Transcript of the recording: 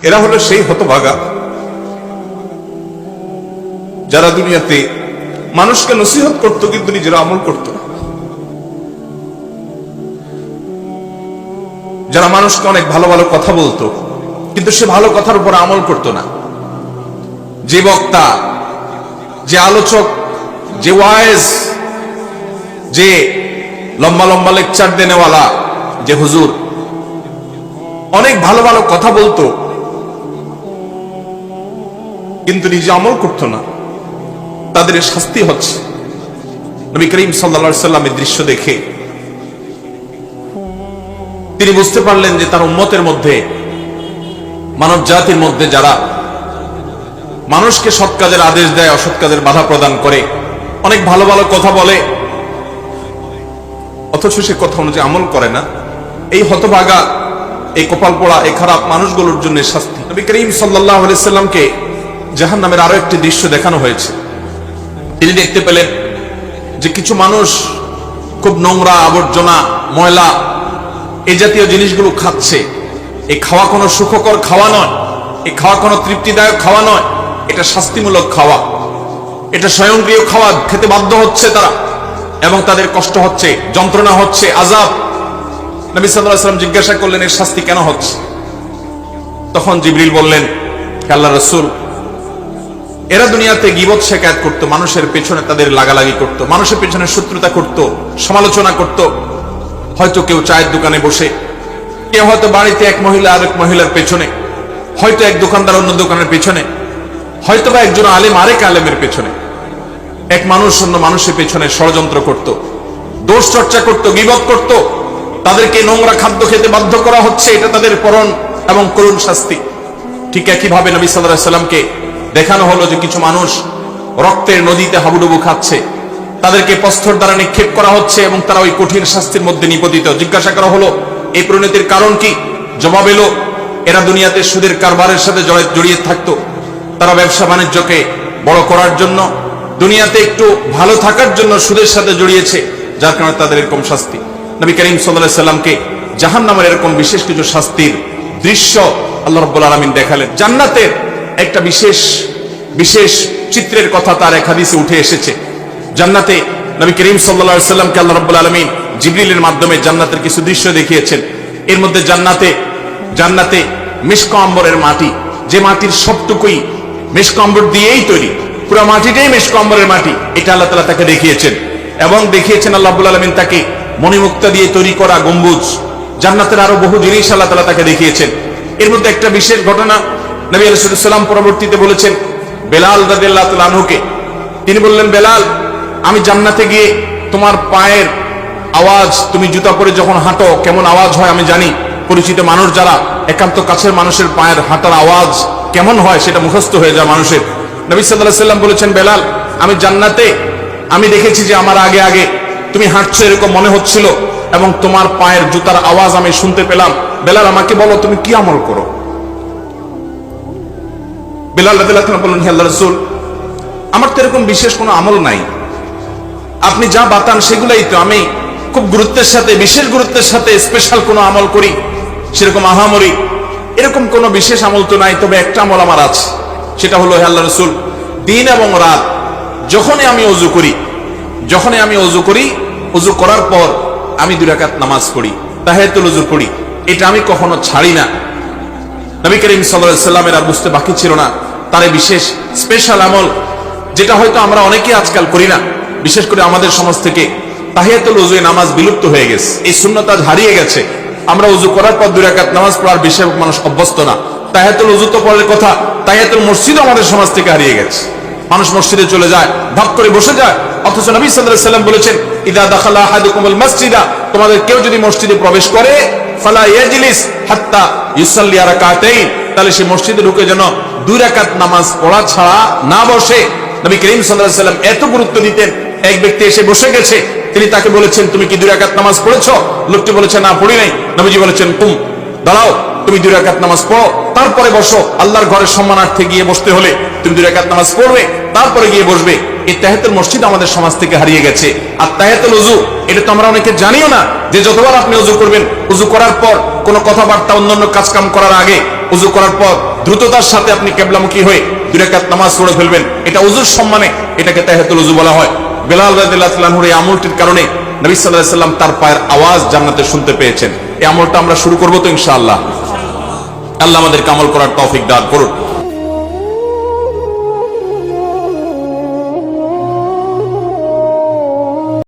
এরা হলো সেই হতভাগা যারা দুনিয়াতে মানুষকে নসিহত করত কিন্তু নিজেরা আমল করত না, যারা মানুষকে অনেক ভালো ভালো কথা বলতো কিন্তু সে ভালো কথার উপর আমল করত না। যে বক্তা, যে আলোচক, যে ওয়াইজ, যে লম্বা লম্বা লেকচার দেনেওয়ালা, যে হুজুর অনেক ভালো ভালো কথা বলতো কিন্তু নিজে আমল করত না, তাদের শাস্তি হচ্ছে। নবী করিম সাল্লাল্লাহু আলাইহি সাল্লামের দৃশ্য দেখে তিনি বুঝতে পারলেন যে তার উম্মতের মধ্যে, মানব জাতির মধ্যে যারা মানুষকে সৎ কাজের আদেশ দেয়, অসৎ কাজের বাধা প্রদান করে, অনেক ভালো ভালো কথা বলে অথচ সে কথা অনুযায়ী আমল করে না, এই হতভাগা, এই কপাল পোড়া, এই খারাপ মানুষগুলোর জন্য শাস্তি। নবী করিম সাল্লাল্লাহু আলাইহি সাল্লামকে জাহান্নামের আরো একটি দৃশ্য দেখানো হয়েছে। তিনি দেখতে পেলেন যে কিছু মানুষ খুব নোংরা, আবর্জনা, ময়লা এই জাতীয় জিনিসগুলো খাচ্ছে। এই খাওয়া কোনো সুখকর খাওয়া নয়, এই খাওয়া কোনো তৃপ্তিদায়ক খাওয়া নয়, এটা শাস্তিমূলক খাওয়া, এটা স্বয়ংক্রিয় খাওয়া। খেতে বাধ্য হচ্ছে তারা এবং তাদের কষ্ট হচ্ছে, যন্ত্রণা হচ্ছে, আযাব। নবী সাল্লাল্লাহু আলাইহি ওয়াসাল্লাম জিজ্ঞাসা করলেন এর শাস্তি কেন হচ্ছে? তখন জিবরিল বললেন, আল্লাহর রাসূল, এরা দুনিয়াতে গীবত শিকায়ত করত, মানুষের পেছনে তাদের লাগালাগি করত, মানুষের পেছনে শত্রুতা করত, সমালোচনা করত। হয়তো কেউ চায়ের দোকানে বসে, কেউ হয়তো বাড়িতে এক মহিলা আরেক মহিলার পেছনে, হয়তো এক দোকানদার অন্য দোকানের পেছনে, হয়তো বা একজন আলেম আরেক আলেমের পেছনে, এক মানুষ অন্য মানুষের পেছনে ষড়যন্ত্র করত, দোষ চর্চা করত, গীবত করত। তাদেরকে নোংরা খাদ্য খেতে বাধ্য করা হচ্ছে, এটা তাদের পরম এবং করুণ শাস্তি। ঠিক একইভাবে নবী সাল্লাল্লাহু আলাইহি ওয়াসাল্লামকে দেখানো হলো যে কিছু মানুষ রক্তের নদীতে হাবুডুবু খাচ্ছে, তাদেরকে প্রস্তর দ্বারা নিক্ষেপ করা হচ্ছে এবং তারা ওই কঠিন শাস্তির মধ্যে নিপতিত। জিজ্ঞাসা করা হলো এই পরিণতির কারণ কি? জবাব এলো, এরা দুনিয়াতে সুদের কারবারের সাথে জড়িয়ে থাকতো। তারা ব্যবসা বাণিজ্যকে বড় করার জন্য, দুনিয়াতে একটু ভালো থাকার জন্য সুদের সাথে জড়িয়েছে, যার কারণে তাদের এরকম শাস্তি। নবী করিম সাল্লাল্লাহু আলাইহি সাল্লামকে জাহান্নামের এরকম বিশেষ কিছু শাস্তির দৃশ্য আল্লাহ রাব্বুল আলামিন দেখালেন। জান্নাতের একটা বিশেষ চিত্রের কথা তার এক হাদিসে উঠে এসেছে। জান্নাতে নবী করিম সাল্লাল্লাহু আলাইহি সাল্লামকে আল্লাহ রাব্বুল আলামিন জিবরিলের মাধ্যমে জান্নাতের কিছু দৃশ্য দেখিয়েছেন। এর মধ্যে জান্নাতে মিশক আম্বরের মাটি, যে মাটির সবটুকুই মিশক আম্বর দিয়েই তৈরি, পুরো মাটিটাই মিশক আম্বরের মাটি, এটা আল্লাহ তাআলা তাকে দেখিয়েছেন। এবং দেখিয়েছেন আল্লাহ রাব্বুল আলামিন তাকে মণিমুক্তা দিয়ে তৈরি করা গম্বুজ। জান্নাতের আরো বহু জিনিস আল্লাহ তাআলা তাকে দেখিয়েছেন। এর মধ্যে একটা বিশেষ ঘটনা নবী আলাইহিস সালাম পরবর্তীতে বলেছেন বেলাল রাদিয়াল্লাহু তাআলা আনহুকে। তিনি বললেন, বেলাল, আমি জান্নাতে গিয়ে তোমার পায়ের আওয়াজ, তুমি জুতা পরে যখন হাঁটো কেমন আওয়াজ হয় আমি জানি। পরিচিত মানুষ যারা, একান্ত কাছের মানুষের পায়ের হাঁটার আওয়াজ কেমন হয় সেটা মুখস্থ হয়ে যায় মানুষের। নবী সাল্লাল্লাহু আলাইহি সাল্লাম বলেছেন, বেলাল, আমি জান্নাতে আমি দেখেছি যে আমার আগে আগে তুমি হাঁটছো এরকম মনে হচ্ছিল এবং তোমার পায়ের জুতার আওয়াজ আমি শুনতে পেলাম। বেলাল, আমাকে বলো তুমি কি আমল করো? বেলাল রাদিয়াল্লাহু তাআলা বললেন, হে আল্লাহর রাসূল, আমার তো এরকম বিশেষ কোনো আমল নাই, আপনি যা বাতান সেগুলাই তো। আমি খুব গুরুত্বের সাথে, বিশেষ গুরুত্বের সাথে স্পেশাল কোনো আমল করি সেরকম আহামরি এরকম কোনো বিশেষ আমল তো নাই। তবে একটা আমল আমার আছে, সেটা হলো, হে আল্লাহর রাসূল, দিন এবং রাত যখনই আমি অজু করি, অজু করার পর আমি 2 রাকাত নামাজ পড়ি, তাহিয়াতুল ওযু পড়ি, এটা আমি কখনো ছাড়ি না। নবী করিম সাল্লাল্লাহু আলাইহি ওয়াসাল্লামের আর বুঝতে বাকি ছিল না তার এই বিশেষ স্পেশাল আমল, যেটা হয়তো আমরা অনেকেই আজকাল করি না। বিশেষ করে আমাদের সমাজ থেকে তাহিয়াতুল ওযুয়ে নামাজ বিলুপ্ত হয়ে গেছে, এই সুন্নাত আজ হারিয়ে গেছে। আমরা ওযু করার পর 2 রাকাত নামাজ পড়ার বেশিরভাগ মানুষ অভ্যস্ত না। তাহিয়াতুল ওযু তো পরের কথা, তাহিয়াতুল মসজিদও আমাদের সমাজ থেকে হারিয়ে গেছে। মানুষ মসজিদে চলে যায়, ভাব করে বসে যায়, অথচ নবী সাল্লাল্লাহু আলাইহি ওয়াসাল্লাম বলেছেন, ইদা দাখালা আহাদুকুমুল মাসজিদা, তোমাদের কেউ যদি মসজিদে প্রবেশ করে, ফালা ইয়াজলিস হাত্তা ইউসাল্লি রাকাতাইন, তাহলে সে মসজিদে ঢুকে যেন 2 রাকাত নামাজ পড়া ছাড়া না বসে। নবী করিম সাল্লাল্লাহু আলাইহি ওয়াসাল্লাম এত গুরুত্ব দিতেন। এক ব্যক্তি এসে বসে গেছে, তিনি তাকে বলেছেন, তুমি কি 2 রাকাত নামাজ পড়েছো? লোকটি বলেছে, না পড়ি নাই। নবীজি বলেছেন, কুম, দাঁড়াও, তুমি 2 রাকাত নামাজ পড়ো, তারপরে বসো। আল্লাহর ঘরের সম্মানার্থে গিয়ে বসতে হলে তুমি 2 রাকাত নামাজ পড়বে, তারপরে গিয়ে বসবে। এই তাহিয়াতুল মসজিদ আমাদের সমাজ থেকে হারিয়ে গেছে। আর তাহিয়াতুল ওযু, এটা তো আমরা অনেকে জানিও না যে যতবার আপনি ওযু করবেন, ওযু করার পর কোনো কথাবার্তা, অন্যান্য কাজকাম করার আগে উযু করার পর দ্রুততার সাথে আপনি কিবলামুখী হয়ে 2 রাকাত নামাজ পড়ে ফেলবেন, এটা উযুর সম্মানে, এটাকে তাহিয়াতুল উযু বলা হয়। বেলাল রাদিয়াল্লাহু তাআলা আনহুর এই আমলটির কারণে নবী সাল্লাল্লাহু আলাইহি সাল্লাম তার পায়ের আওয়াজ জান্নাতে শুনতে পেয়েছেন। এই আমলটা আমরা শুরু করব তো ইনশাআল্লাহ। আল্লাহ আমাদেরকে আমল করার তৌফিক দান করুন।